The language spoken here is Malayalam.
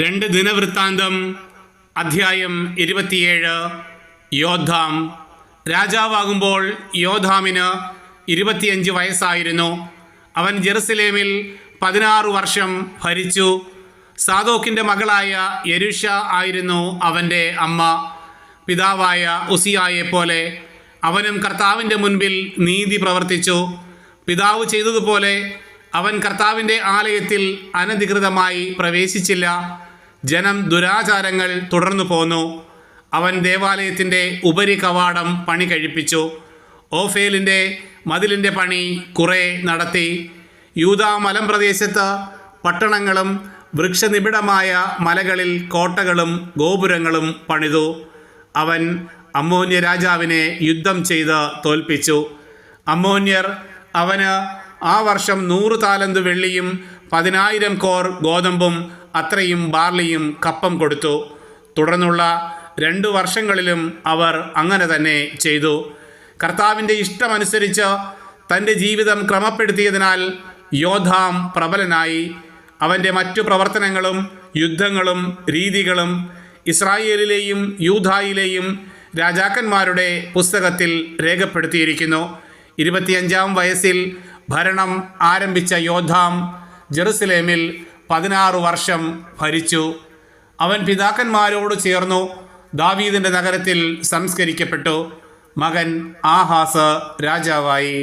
രണ്ട് ദിനവൃത്താന്തം അധ്യായം 27. യോദ്ധാം. രാജാവാകുമ്പോൾ യോദ്ധാമിന് 25 വയസ്സായിരുന്നു. അവൻ ജെറുസലേമിൽ 16 വർഷം ഭരിച്ചു. സാദോക്കിൻ്റെ മകളായ യെരൂഷ ആയിരുന്നു അവൻ്റെ അമ്മ. പിതാവായ ഉസിയായെപ്പോലെ അവനും കർത്താവിൻ്റെ മുൻപിൽ നീതി പ്രവർത്തിച്ചു. പിതാവ് ചെയ്തതുപോലെ അവൻ കർത്താവിൻ്റെ ആലയത്തിൽ അനധികൃതമായി പ്രവേശിച്ചില്ല. ജനം ദുരാചാരങ്ങൾ തുടർന്നു പോന്നു. അവൻ ദേവാലയത്തിൻ്റെ ഉപരി കവാടം പണി കഴിപ്പിച്ചു. ഓഫേലിൻ്റെ മതിലിൻ്റെ പണി കുറെ നടത്തി. യൂദാ മലമ്പ്രദേശത്ത് പട്ടണങ്ങളും വൃക്ഷനിബിഡമായ മലകളിൽ കോട്ടകളും ഗോപുരങ്ങളും പണിതു. അവൻ അമ്മോന്യ രാജാവിനെ യുദ്ധം ചെയ്ത് തോൽപ്പിച്ചു. അമ്മോന്യർ അവന് ആ വർഷം 100 താലന്ത് വെള്ളിയും 10,000 കോർ ഗോതമ്പും അത്രയും ബാർലിയും കപ്പം കൊടുത്തു. തുടർന്നുള്ള 2 വർഷങ്ങളിലും അവർ അങ്ങനെ തന്നെ ചെയ്തു. കർത്താവിൻ്റെ ഇഷ്ടമനുസരിച്ച് തൻ്റെ ജീവിതം ക്രമപ്പെടുത്തിയതിനാൽ യോദ്ധാം പ്രബലനായി. അവൻ്റെ മറ്റു പ്രവർത്തനങ്ങളും യുദ്ധങ്ങളും രീതികളും ഇസ്രായേലിലെയും യൂദായിലെയും രാജാക്കന്മാരുടെ പുസ്തകത്തിൽ രേഖപ്പെടുത്തിയിരിക്കുന്നു. 25-ാം വയസ്സിൽ ഭരണം ആരംഭിച്ച യോദ്ധാം ജെറുസലേമിൽ 16 വർഷം ഭരിച്ചു. അവൻ പിതാക്കന്മാരോട് ചേർന്നു ദാവീദിൻ്റെ നഗരത്തിൽ സംസ്കരിക്കപ്പെട്ടു. മകൻ ആഹാസ് രാജാവായി.